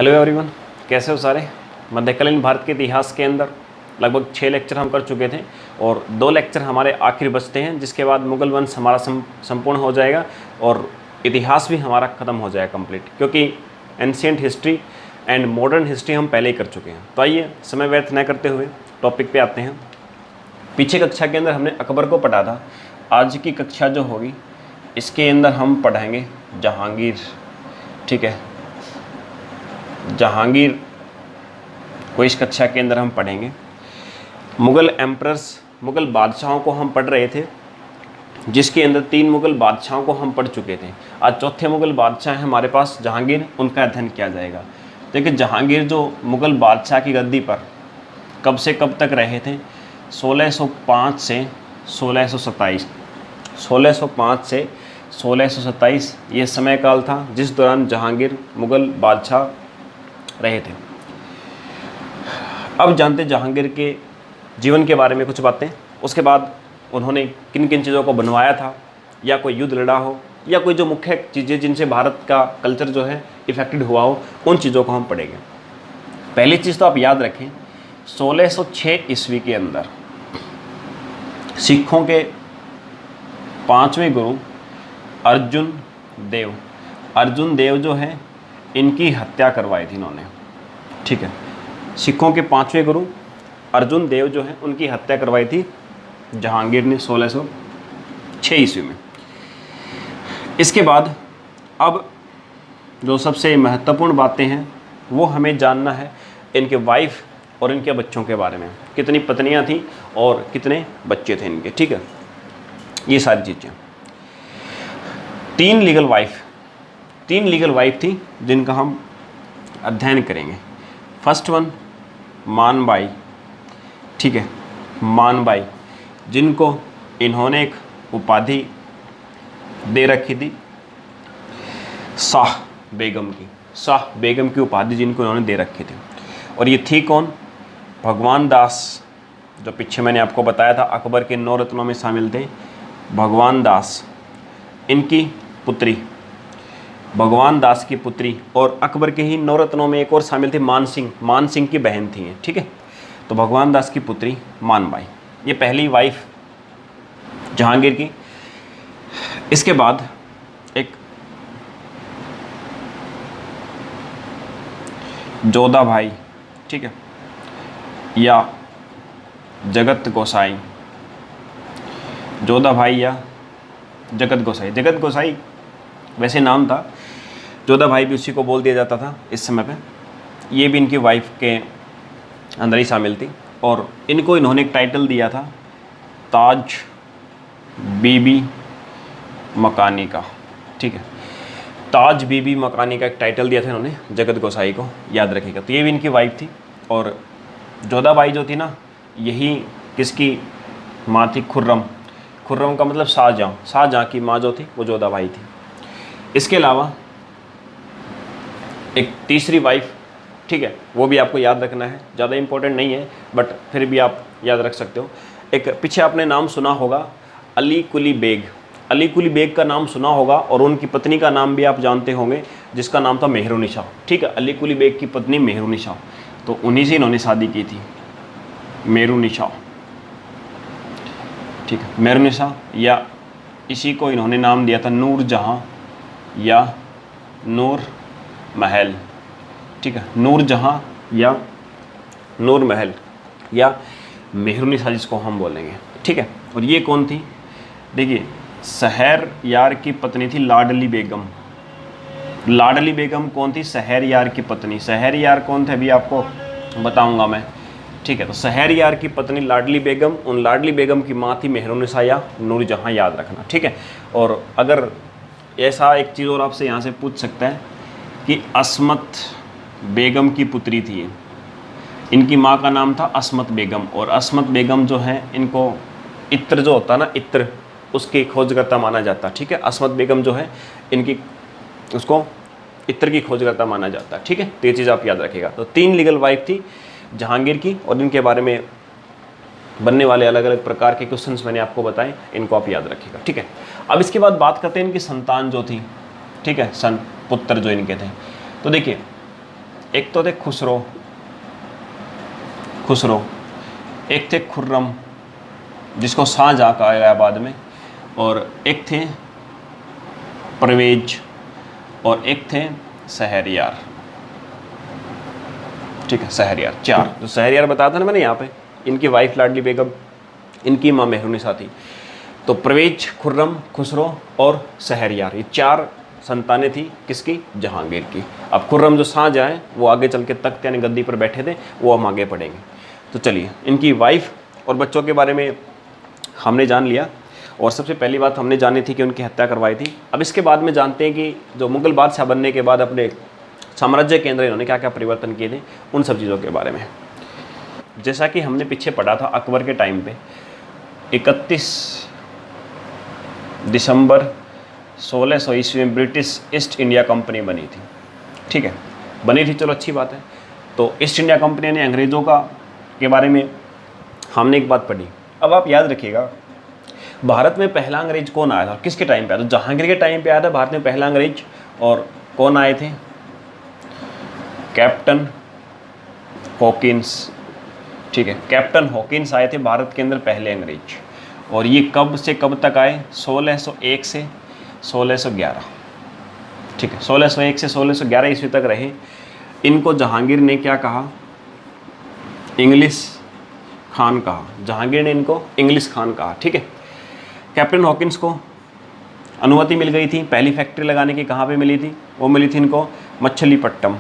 Hello everyone, कैसे हो सारे। मध्यकालीन भारत के इतिहास के अंदर लगभग 6 लेक्चर हम कर चुके थे और 2 लेक्चर हमारे आखिर बचते हैं, जिसके बाद मुगल वंश हमारा संपूर्ण हो जाएगा और इतिहास भी हमारा ख़त्म हो जाएगा कंप्लीट, क्योंकि ancient history and modern history हम पहले ही कर चुके हैं। तो आइए समय व्यर्थ न करते हुए टॉपिक पे आते हैं। पीछे कक्षा के अंदर हमने अकबर को पढ़ा था। आज की कक्षा जो होगी इसके अंदर हम पढ़ाएंगे जहांगीर। ठीक है, जहांगीर को इस कक्षा के अंदर हम पढ़ेंगे। मुग़ल एम्परर्स, मुग़ल बादशाहों को हम पढ़ रहे थे, जिसके अंदर 3 मुग़ल बादशाहों को हम पढ़ चुके थे। आज चौथे मुग़ल बादशाह हैं हमारे पास जहांगीर, उनका अध्ययन किया जाएगा। देखिए जहांगीर जो मुग़ल बादशाह की गद्दी पर कब से कब तक रहे थे, 1605 से 1627। 1605 से 1627 ये समय काल था जिस दौरान जहांगीर मुग़ल बादशाह रहे थे। अब जानते जहांगीर के जीवन के बारे में कुछ बातें। उसके बाद उन्होंने किन किन चीज़ों को बनवाया था, या कोई युद्ध लड़ा हो, या कोई जो मुख्य चीज़ें जिनसे भारत का कल्चर जो है इफेक्टेड हुआ हो, उन चीज़ों को हम पढ़ेंगे। पहली चीज़ तो आप याद रखें, 1606 ईस्वी के अंदर सिखों के 5वें गुरु अर्जुन देव जो है इनकी हत्या करवाई थी इन्होंने। ठीक है, सिखों के 5वें गुरु अर्जुन देव जो है उनकी हत्या करवाई थी जहांगीर ने 1606 ईस्वी में। इसके बाद अब जो सबसे महत्वपूर्ण बातें हैं वो हमें जानना है इनके वाइफ और इनके बच्चों के बारे में, कितनी पत्नियां थीं और कितने बच्चे थे इनके। ठीक है, ये सारी चीज़ें। 3 लीगल वाइफ थी जिनका हम अध्ययन करेंगे। First one Manbai. ठीक है, मानबाई, जिनको इन्होंने एक उपाधि दे रखी थी शाह बेगम की उपाधि जिनको इन्होंने दे रखी थी। और ये थी कौन? भगवान दास, जो पीछे मैंने आपको बताया था अकबर के 9 रत्नों में शामिल थे। भगवान दास इनकी पुत्री, भगवान दास की पुत्री, और अकबर के ही 9 रत्नों में एक और शामिल थे मान सिंह की बहन थी। ठीक है, तो भगवान दास की पुत्री मानबाई, ये पहली वाइफ जहांगीर की। इसके बाद एक जोधा भाई, ठीक है, या जगत गोसाई। जोधा भाई या जगत गोसाई वैसे नाम था, जोधा भाई भी उसी को बोल दिया जाता था इस समय पे। ये भी इनकी वाइफ के अंदर ही शामिल थी और इनको इन्होंने एक टाइटल दिया था ताज बीबी मकानी का। ठीक है, ताज बीबी मकानी का एक टाइटल दिया था इन्होंने जगत गोसाई को, याद रखिएगा। तो ये भी इनकी वाइफ थी। और जोधा बाई जो थी ना, यही किसकी माँ थी? खुर्रम का मतलब शाहजहाँ की माँ जो थी वो जोधा बाई थी। इसके अलावा एक तीसरी वाइफ, ठीक है, वो भी आपको याद रखना है, ज़्यादा इंपॉर्टेंट नहीं है बट फिर भी आप याद रख सकते हो। एक पीछे आपने नाम सुना होगा अली कुली बेग का नाम सुना होगा, और उनकी पत्नी का नाम भी आप जानते होंगे जिसका नाम था मेहरुनिसा। ठीक है, अली कुली बेग की पत्नी मेहरुनिसा, तो उन्हीं से इन्होंने शादी की थी, मेहरुनिसा। ठीक है, मेहरुनिसा, या इसी को इन्होंने नाम दिया था नूरजहाँ या नूर महल। ठीक है, नूरजहाँ या नूर महल या मेहरुनिसा जिसको हम बोलेंगे। ठीक है, और ये कौन थी? देखिए, शहरयार की पत्नी थी लाडली बेगम कौन थी? शहरयार की पत्नी। शहरयार कौन थे अभी आपको बताऊंगा मैं। ठीक है, तो शहरयार की पत्नी लाडली बेगम, उन लाडली बेगम की माँ थी मेहरुनिसा या नूरजहाँ, याद रखना। ठीक है, और अगर ऐसा एक चीज़ और आपसे यहाँ से पूछ सकता है कि अस्मत बेगम की पुत्री थी, इनकी माँ का नाम था अस्मत बेगम, और अस्मत बेगम जो है इनको इत्र जो होता है ना, इत्र, उसकी खोजकर्ता माना जाता। ठीक है, अस्मत बेगम जो है इनकी उसको इत्र की खोजकर्ता माना जाता है। ठीक है, तो ये चीज़ आप याद रखिएगा। तो 3 लीगल वाइफ थी जहांगीर की, और इनके बारे में बनने वाले अलग अलग प्रकार के क्वेश्चंस मैंने आपको बताए, इनको आप याद रखिएगा। ठीक है, अब इसके बाद बात करते हैं इनकी संतान जो थी। ठीक है, पुत्र जो इनके थे। तो देखिए एक तो थे खुसरो, एक थे खुर्रम जिसको शाहजहां कहा गया बाद में, और एक थे परवेज, और एक थे शहरयार। ठीक है, शहरयार। चार जो शहरयार बताया था ना मैंने यहाँ पे, इनकी वाइफ लाडली बेगम, इनकी माँ मेहरुनिसा थी। तो परवेज, खुर्रम, खुसरो और शहरयार, ये चार संतानें थी किसकी? जहांगीर की। अब खुर्रम जो शाहजहां है वो आगे चल के तख्त यानी गद्दी पर बैठे थे, वो हम आगे पढ़ेंगे। तो चलिए, इनकी वाइफ और बच्चों के बारे में हमने जान लिया, और सबसे पहली बात हमने जानी थी कि उनकी हत्या करवाई थी। अब इसके बाद में जानते हैं कि जो मुगल बादशाह बनने के बाद अपने साम्राज्य के अंदर इन्होंने क्या क्या परिवर्तन किए थे, उन सब चीज़ों के बारे में। जैसा कि हमने पीछे पढ़ा था, अकबर के टाइम पे 31 दिसंबर 1600 ईस्वी में ब्रिटिश ईस्ट इंडिया कंपनी बनी थी। ठीक है, बनी थी, चलो अच्छी बात है। तो ईस्ट इंडिया कंपनी ने अंग्रेज़ों का के बारे में हमने एक बात पढ़ी। अब आप याद रखिएगा, भारत में पहला अंग्रेज कौन आया था, किसके टाइम पे आया था? जहांगीर के टाइम पे आया था भारत में पहला अंग्रेज। और कौन आए थे? Captain Hawkins. ठीक है, कैप्टन हॉकिंस आए थे भारत के अंदर पहले अंग्रेज। और ये कब से कब तक आए? 1601 से 1611। ठीक है, 1601 से 1611 ईस्वी तक रहे। इनको जहांगीर ने क्या कहा? इंग्लिश खान कहा। जहांगीर ने इनको इंग्लिश खान कहा। ठीक है, कैप्टन हॉकिंस को अनुमति मिल गई थी पहली फैक्ट्री लगाने की। कहाँ पे मिली थी? वो मिली थी इनको मछलीपट्टनम।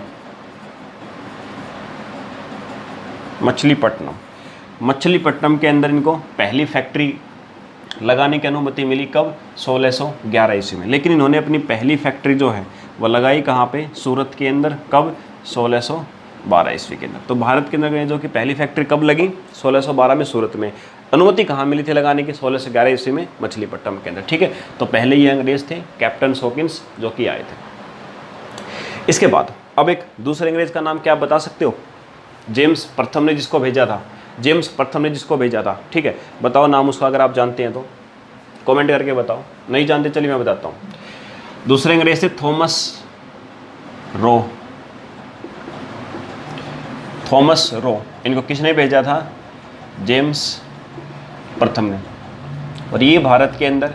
मछलीपट्टनम के अंदर इनको पहली फैक्ट्री लगाने की अनुमति मिली। कब? 1611 ईस्वी में। लेकिन इन्होंने अपनी पहली फैक्ट्री जो है वो लगाई कहाँ पे? सूरत के अंदर। कब? 1612 ईस्वी के अंदर। तो भारत के अंदर जो कि पहली फैक्ट्री कब लगी? 1612 में सूरत में। अनुमति कहाँ मिली थी लगाने की? 1611 ईस्वी में मछलीपट्टनम के अंदर। ठीक है, तो पहले ये अंग्रेज थे कैप्टन हॉकिंस जो कि आए थे। इसके बाद अब एक दूसरे अंग्रेज का नाम क्या आप बता सकते हो? जेम्स प्रथम ने जिसको भेजा था, ठीक है, बताओ नाम उसका, अगर आप जानते हैं तो कमेंट करके बताओ। नहीं जानते चलिए मैं बताता हूँ। दूसरे अंग्रेज थे थॉमस रो। इनको किसने भेजा था? जेम्स प्रथम ने। और ये भारत के अंदर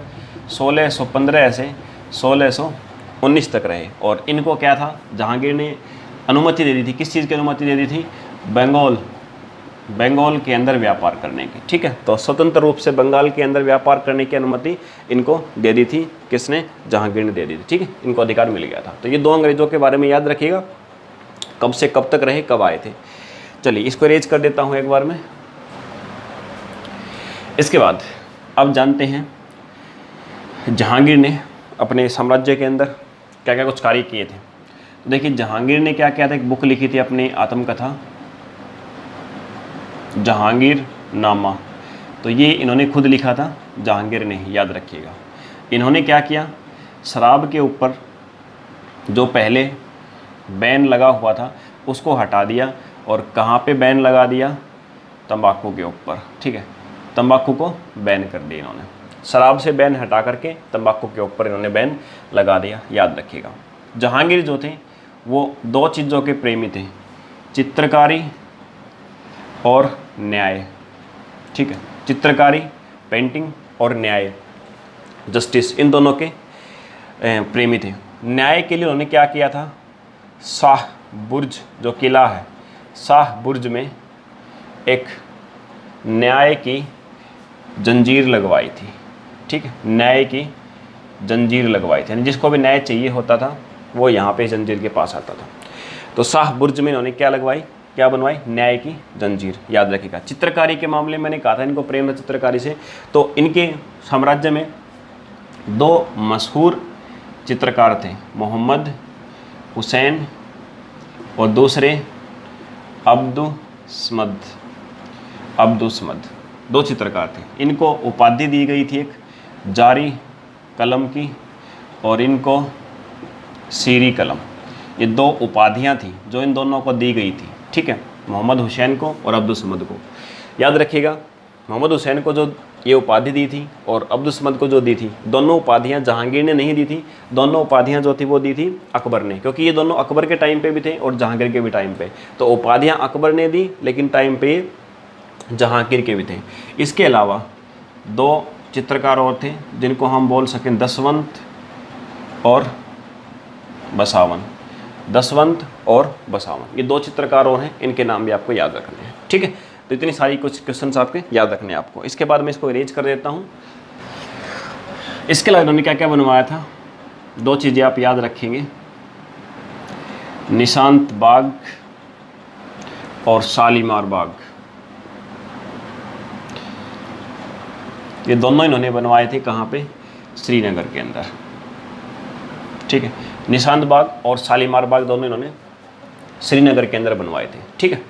1615 से 1619 तक रहे। और इनको क्या था? जहांगीर ने अनुमति दे दी थी। किस चीज़ की अनुमति दे दी थी? बंगाल के अंदर व्यापार करने की। ठीक है, तो स्वतंत्र रूप से बंगाल के अंदर व्यापार करने की अनुमति इनको दे दी थी। किसने? जहांगीर ने दे दी थी। ठीक है, इनको अधिकार मिल गया था। तो ये दो अंग्रेजों के बारे में याद रखिएगा, कब से कब तक रहे, कब आए थे। चलिए, इसको रेज कर देता हूँ एक बार में। इसके बाद अब जानते हैं जहांगीर ने अपने साम्राज्य के अंदर क्या क्या कुछ कार्य किए थे। तो देखिए, जहांगीर ने क्या किया था? एक बुक लिखी थी अपनी आत्मकथा जहांगीर नामा। तो ये इन्होंने खुद लिखा था, जहांगीर ने, याद रखिएगा। इन्होंने क्या किया? शराब के ऊपर जो पहले बैन लगा हुआ था उसको हटा दिया। और कहाँ पे बैन लगा दिया? तंबाकू के ऊपर। ठीक है, तंबाकू को बैन कर दिया इन्होंने। शराब से बैन हटा करके तंबाकू के ऊपर इन्होंने बैन लगा दिया, याद रखिएगा। जहांगीर जो थे वो दो चीज़ों के प्रेमी थे, चित्रकारी और न्याय। ठीक है, चित्रकारी, पेंटिंग, और न्याय, जस्टिस, इन दोनों के प्रेमी थे। न्याय के लिए उन्होंने क्या किया था? शाह बुर्ज जो किला है, शाह बुर्ज में एक न्याय की जंजीर लगवाई थी। ठीक है, न्याय की जंजीर लगवाई थी, यानी जिसको भी न्याय चाहिए होता था वो यहाँ पे जंजीर के पास आता था। तो शाह बुर्ज में इन्होंने क्या लगवाई, क्या बनवाई? न्याय की जंजीर, याद रखिएगा। चित्रकारी के मामले में मैंने कहा था इनको प्रेम है चित्रकारी से। तो इनके साम्राज्य में दो मशहूर चित्रकार थे, मोहम्मद हुसैन और दूसरे अब्दुस्मद। दो चित्रकार थे। इनको उपाधि दी गई थी, एक जारी कलम की और इनको सीरी कलम। ये दो उपाधियां थी जो इन दोनों को दी गई थी। ठीक है, मोहम्मद हुसैन को और अब्दुस्मद को। याद रखिएगा, मोहम्मद हुसैन को जो ये उपाधि दी थी और अब्दुस्समद को जो दी थी, दोनों उपाधियां जहांगीर ने नहीं दी थी, दोनों उपाधियां जो थी वो दी थी अकबर ने, क्योंकि ये दोनों अकबर के टाइम पे भी थे और जहांगीर के भी टाइम पे। तो उपाधियां अकबर ने दी लेकिन टाइम पे जहांगीर के भी थे। इसके अलावा 2 चित्रकार और थे जिनको हम बोल सकें दसवंत और बसावन। दसवंत और बसावन, ये 2 चित्रकार और हैं, इनके नाम भी आपको याद रखने हैं। ठीक है, तो इतनी सारी कुछ क्वेश्चंस आपके याद रखने हैं आपको। इसके बाद मैं इसको इरेज कर देता हूँ। इसके अलावा इन्होंने क्या क्या बनवाया था, 2 चीज़ें आप याद रखेंगे, निशांत बाग और शालीमार बाग। ये दोनों इन्होंने बनवाए थे कहाँ पे, श्रीनगर के अंदर। ठीक है, निशांत बाग और शालीमार बाग दोनों इन्होंने श्रीनगर के अंदर बनवाए थे। ठीक है,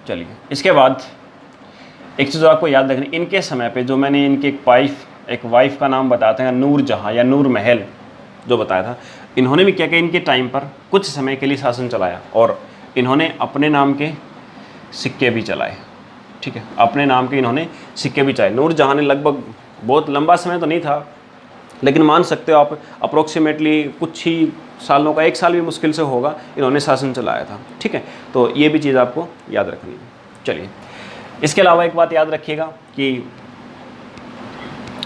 चलिए इसके बाद एक चीज़ आपको याद रखनी, इनके समय पे जो मैंने इनकी एक वाइफ का नाम बताया था, नूर जहाँ या नूर महल जो बताया था, इन्होंने भी क्या किया, इनके टाइम पर कुछ समय के लिए शासन चलाया और इन्होंने अपने नाम के सिक्के भी चलाए। ठीक है, अपने नाम के इन्होंने सिक्के भी चलाए। नूर जहाँ ने लगभग बहुत लंबा समय तो नहीं था, लेकिन मान सकते हो आप अप्रोक्सीमेटली कुछ ही सालों का, 1 साल भी मुश्किल से होगा, इन्होंने शासन चलाया था। ठीक है, तो ये भी चीज़ आपको याद रखनी है। चलिए, इसके अलावा एक बात याद रखिएगा कि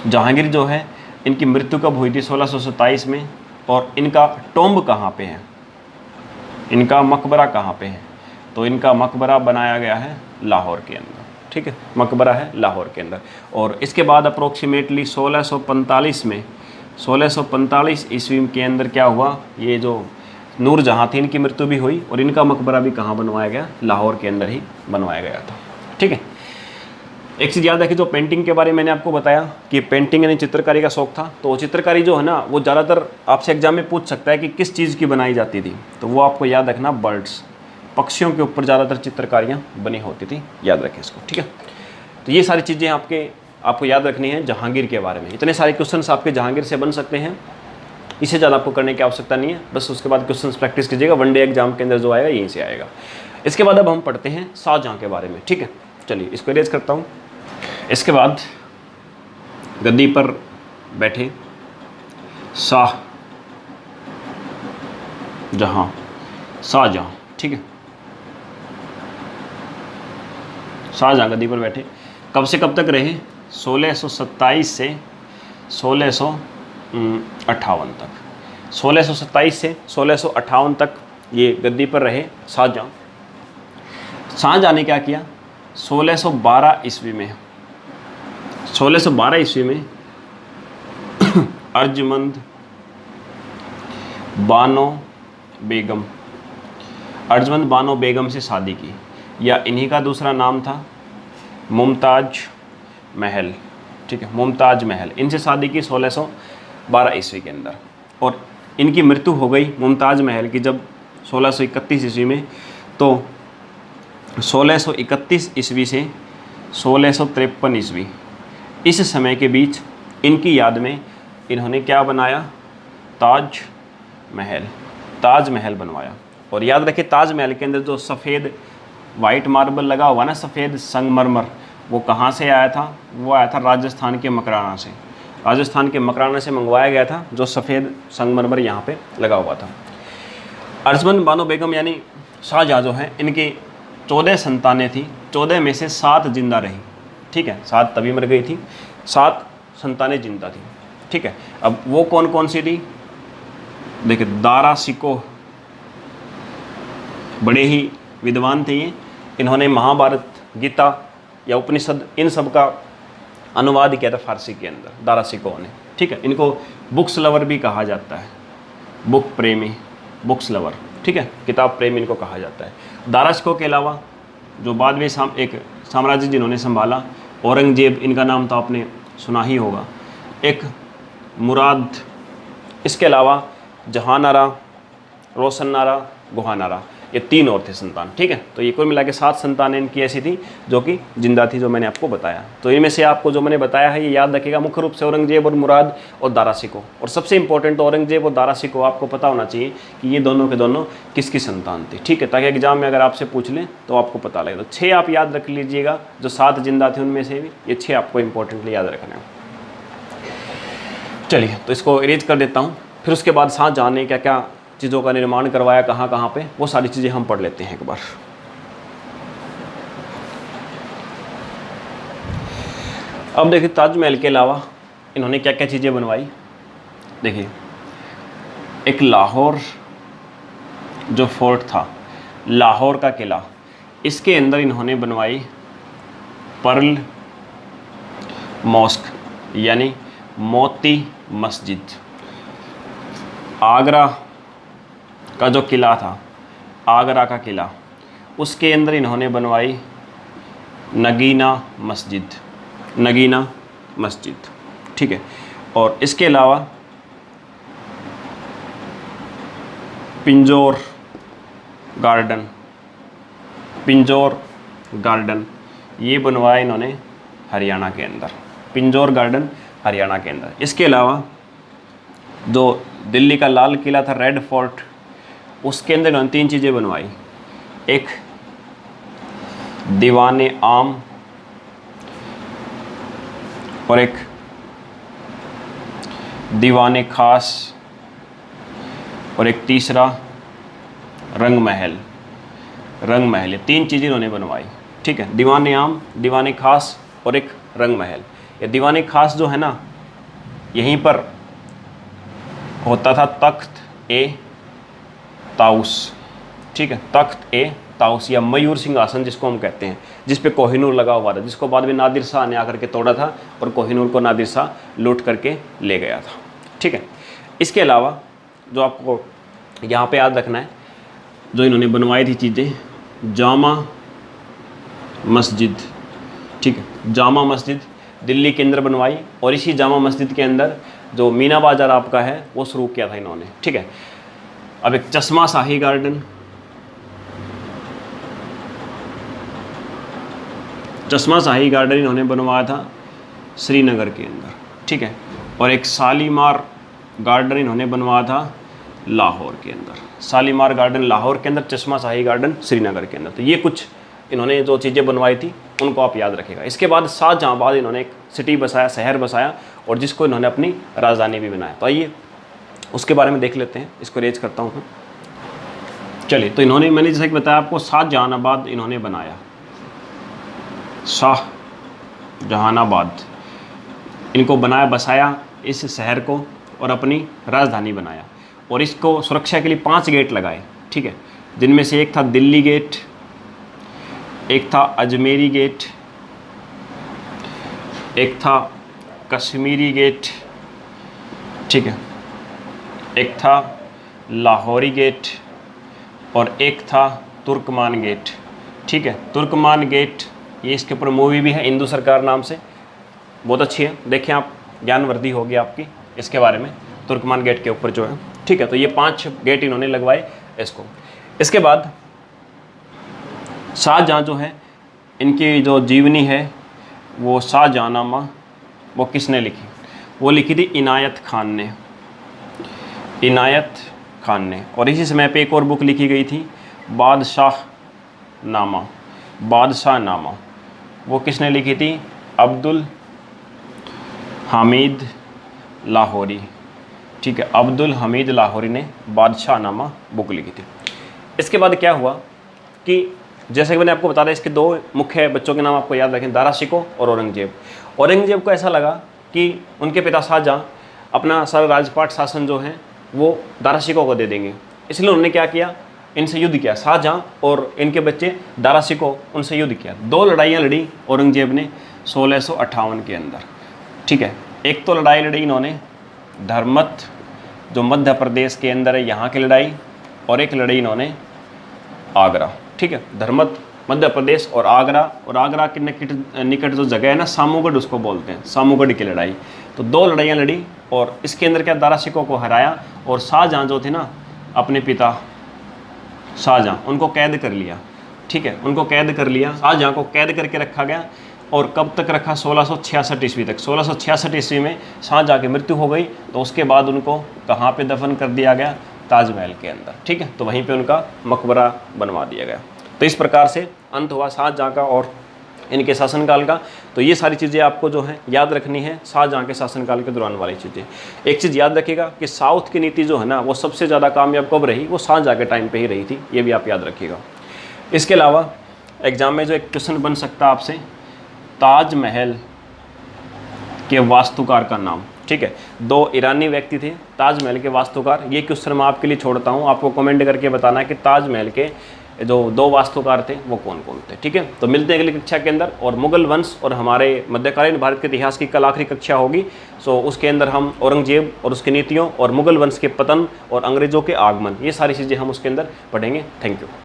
जहांगीर जो है, इनकी मृत्यु कब हुई थी, 1627 में, और इनका टॉम्ब कहाँ पे है, इनका मकबरा कहाँ पे है, तो इनका मकबरा बनाया गया है लाहौर के अंदर। ठीक है, मकबरा है लाहौर के अंदर। और इसके बाद अप्रोक्सीमेटली 1645 ईस्वी के अंदर क्या हुआ, ये जो नूर जहाँ थी इनकी मृत्यु भी हुई और इनका मकबरा भी कहाँ बनवाया गया, लाहौर के अंदर ही बनवाया गया था। ठीक है, एक चीज़ याद रखिए, जो पेंटिंग के बारे में मैंने आपको बताया कि पेंटिंग यानी चित्रकारी का शौक था, तो चित्रकारी जो है ना वो ज़्यादातर आपसे एग्जाम में पूछ सकता है कि किस चीज़ की बनाई जाती थी, तो वो आपको याद रखना, बर्ड्स, पक्षियों के ऊपर ज़्यादातर चित्रकारियाँ बनी होती थी, याद रखें इसको। ठीक है, तो ये सारी चीज़ें आपको याद रखनी है जहांगीर के बारे में। इतने सारे क्वेश्चंस आपके जहांगीर से बन सकते हैं, इससे ज़्यादा आपको करने की आवश्यकता नहीं है, बस उसके बाद क्वेश्चंस प्रैक्टिस कीजिएगा, 1 डे एग्जाम के अंदर जो आएगा यहीं से आएगा। इसके बाद अब हम पढ़ते हैं शाहजहाँ के बारे में। ठीक है, चलिए इसको इरेज करता हूँ। इसके बाद गद्दी पर बैठे शाहजहाँ। ठीक है, शाहजहाँ गद्दी पर बैठे, कब से कब तक रहे, 1627 से 1658 तक। 1627 से 1658 तक ये गद्दी पर रहे शाहजहाँ। शाहजहाँ ने क्या किया, 1612 ईस्वी में अर्जमंद बानो बेगम से शादी की, या इन्हीं का दूसरा नाम था मुमताज़ महल। ठीक है, मुमताज़ महल, इनसे शादी की 1612 ईस्वी के अंदर, और इनकी मृत्यु हो गई मुमताज़ महल की जब 1631 ईस्वी में। तो 1631 ईस्वी से 1653 ईस्वी, इस समय के बीच इनकी याद में इन्होंने क्या बनाया, ताजमहल बनवाया। और याद रखिए, ताजमहल के अंदर जो सफ़ेद वाइट मार्बल लगा हुआ ना, सफ़ेद संगमरमर, वो कहाँ से आया था, वो आया था राजस्थान के मकराना से। राजस्थान के मकराना से मंगवाया गया था जो सफ़ेद संगमरमर यहाँ पे लगा हुआ था। अर्जमंद बानो बेगम यानी शाहजहाँ जो है, इनकी 14 संतानें थी, 14 में से 7 जिंदा रही। ठीक है, 7 तभी मर गई थी, 7 संतानें जिंदा थी। ठीक है, अब वो कौन कौन सी थी, देखिए, दारा शिकोह, बड़े ही विद्वान थे ये, इन्होंने महाभारत, गीता या उपनिषद, इन सब का अनुवाद किया था फारसी के अंदर, दारा शिकोह ने। ठीक है, इनको बुक्स लवर भी कहा जाता है, बुक प्रेमी, बुक्स लवर। ठीक है, किताब प्रेमी इनको कहा जाता है। दारा शिकोह के अलावा जो बाद में एक साम्राज्य जिन्होंने संभाला, औरंगजेब, इनका नाम तो आपने सुना ही होगा, एक मुराद, इसके अलावा जहानारा, रोशननारा, गुहानारा, ये 3 और थे संतान, ठीक है। तो ये कुल मिला के 7 संतानें इनकी ऐसी थी जो कि जिंदा थी, जो मैंने आपको बताया। तो इनमें से आपको जो मैंने बताया है ये याद रखिएगा, मुख्य रूप से औरंगजेब और मुराद और दारा शिकोह। और सबसे इंपॉर्टेंट तो औरंगजेब और दारा शिकोह आपको पता होना चाहिए कि ये दोनों के दोनों किसकी संतान थे, ठीक है, ताकि एग्जाम में अगर आपसे पूछ लें तो आपको पता लगे। तो 6 आप याद रख लीजिएगा, जो 7 जिंदा थे उनमें से भी ये 6 आपको इंपॉर्टेंटली याद रखना है। चलिए तो इसको इरेज कर देता हूँ, फिर उसके बाद शाहजहाँ ने क्या क्या चीज़ों का निर्माण करवाया, कहाँ कहाँ पे, वो सारी चीज़ें हम पढ़ लेते हैं एक बार। अब देखिए ताजमहल के अलावा इन्होंने क्या क्या चीज़ें बनवाई। देखिए एक लाहौर जो फोर्ट था, लाहौर का किला, इसके अंदर इन्होंने बनवाई पर्ल मॉस्क यानी मोती मस्जिद। आगरा का जो किला था, आगरा का किला, उसके अंदर इन्होंने बनवाई नगीना मस्जिद, नगीना मस्जिद, ठीक है। और इसके अलावा पिंजौर गार्डन, पिंजौर गार्डन ये बनवाया इन्होंने हरियाणा के अंदर, पिंजौर गार्डन हरियाणा के अंदर। इसके अलावा जो दिल्ली का लाल किला था, रेड फोर्ट, उसके अंदर इन्होंने 3 चीज़ें बनवाई। एक दीवाने आम और एक दीवाने खास और एक तीसरा रंग महल, रंग महल। ये 3 चीज़ें इन्होंने बनवाई, ठीक है। दीवाने आम, दीवाने खास और एक रंग महल। ये दीवाने खास जो है ना, यहीं पर होता था तख्त ए ताउस, ठीक है, तख्त ए ताउस या मयूर सिंहासन जिसको हम कहते हैं, जिस पे कोहिनूर लगा हुआ था, जिसको बाद में नादिर शाह ने आकर के तोड़ा था और कोहिनूर को नादिर शाह लूट करके ले गया था, ठीक है। इसके अलावा जो आपको यहाँ पे याद रखना है, जो इन्होंने बनवाई थी चीज़ें, जामा मस्जिद, ठीक है, जामा मस्जिद दिल्ली के अंदर बनवाई। और इसी जामा मस्जिद के अंदर जो मीना बाज़ार आपका है वो शुरू किया था इन्होंने, ठीक है। अब एक चश्मा शाही गार्डन, चश्मा शाही गार्डन इन्होंने बनवाया था श्रीनगर के अंदर, ठीक है। और एक शालीमार गार्डन इन्होंने बनवाया था लाहौर के अंदर, शालीमार गार्डन लाहौर के अंदर, चश्मा शाही गार्डन श्रीनगर के अंदर। तो ये कुछ इन्होंने जो चीज़ें बनवाई थी उनको आप याद रखिएगा। इसके बाद शाहजहाँबाद इन्होंने एक सिटी बसाया, शहर बसाया, और जिसको इन्होंने अपनी राजधानी भी बनाया। तो आइए उसके बारे में देख लेते हैं, इसको रेज करता हूँ। चलिए तो इन्होंने, मैंने जैसे कि बताया आपको, शाहजहानाबाद इन्होंने बनाया, शाहजहानाबाद इनको बनाया, बसाया इस शहर को और अपनी राजधानी बनाया। और इसको सुरक्षा के लिए 5 गेट लगाए, ठीक है, जिनमें से एक था दिल्ली गेट, एक था अजमेरी गेट, एक था कश्मीरी गेट, ठीक है, एक था लाहौरी गेट और एक था तुर्कमान गेट, ठीक है। तुर्कमान गेट ये इसके ऊपर मूवी भी है हिंदू सरकार नाम से, बहुत अच्छी है, देखें आप, ज्ञानवर्धि होगी आपकी इसके बारे में, तुर्कमान गेट के ऊपर जो है, ठीक है। तो ये 5 गेट इन्होंने लगवाए इसको। इसके बाद शाहजहाँ जो है, इनकी जो जीवनी है वो शाहजहाँनामा, वो किसने लिखी? वो लिखी थी इनायत खान ने, इनायत खान ने। और इसी समय पे एक और बुक लिखी गई थी, बादशाहनामा, बादशाहनामा, वो किसने लिखी थी? अब्दुल हामिद लाहौरी, ठीक है, अब्दुल हमीद लाहौरी ने बादशाहनामा बुक लिखी थी। इसके बाद क्या हुआ कि जैसे कि मैंने आपको बता दिया, इसके 2 मुख्य बच्चों के नाम आपको याद रखें, दारा शिकोह और औरंगजेब। औरंगजेब को ऐसा लगा कि उनके पिता शाहजहाँ अपना सारा राजपाट शासन जो है वो दारा शिकोह को दे देंगे, इसलिए उन्होंने क्या किया, इनसे युद्ध किया। शाहजहाँ और इनके बच्चे दारा शिकोह उनसे युद्ध किया। 2 लड़ाइयाँ लड़ी औरंगजेब ने 1658 के अंदर, ठीक है। एक तो लड़ाई लड़ी इन्होंने धर्मत जो मध्य प्रदेश के अंदर है, यहाँ की लड़ाई, और एक लड़ी इन्होंने आगरा, ठीक है। धर्मत मध्य प्रदेश और आगरा के निकट जो जगह है ना, सामूगढ़ उसको बोलते हैं, सामूगढ़ की लड़ाई। तो 2 लड़ाइयाँ लड़ी और इसके अंदर क्या, दारा शिकोह को हराया। और शाहजहाँ जो थे ना, अपने पिता शाहजहाँ, उनको कैद कर लिया, ठीक है, उनको कैद कर लिया, शाहजहाँ को कैद करके रखा गया। और कब तक रखा? 1666 ईस्वी तक। 1666 ईस्वी में शाहजहाँ की मृत्यु हो गई, तो उसके बाद उनको कहाँ पे दफन कर दिया गया? ताजमहल के अंदर, ठीक है, तो वहीं पे उनका मकबरा बनवा दिया गया। तो इस प्रकार से अंत हुआ शाहजहाँ का और इनके शासनकाल का। तो ये सारी चीज़ें आपको जो है याद रखनी है शाहजहाँ के शासनकाल के दौरान वाली चीज़ें। एक चीज़ याद रखिएगा कि साउथ की नीति जो है ना, वो सबसे ज़्यादा कामयाब कब रही? वो शाहजहाँ के टाइम पे ही रही थी, ये भी आप याद रखिएगा। इसके अलावा एग्जाम में जो एक क्वेश्चन बन सकता है आपसे, ताजमहल के वास्तुकार का नाम, ठीक है, 2 ईरानी व्यक्ति थे ताजमहल के वास्तुकार। ये क्वेश्चन मैं आपके लिए छोड़ता हूँ, आपको कमेंट करके बताना है कि ताजमहल के जो 2 वास्तुकार थे वो कौन कौन थे, ठीक है। तो मिलते हैं अगली कक्षा के अंदर, और मुगल वंश और हमारे मध्यकालीन भारत के इतिहास की कल आखिरी कक्षा होगी। सो उसके अंदर हम औरंगजेब और उसकी नीतियों और मुगल वंश के पतन और अंग्रेज़ों के आगमन, ये सारी चीज़ें हम उसके अंदर पढ़ेंगे। Thank you.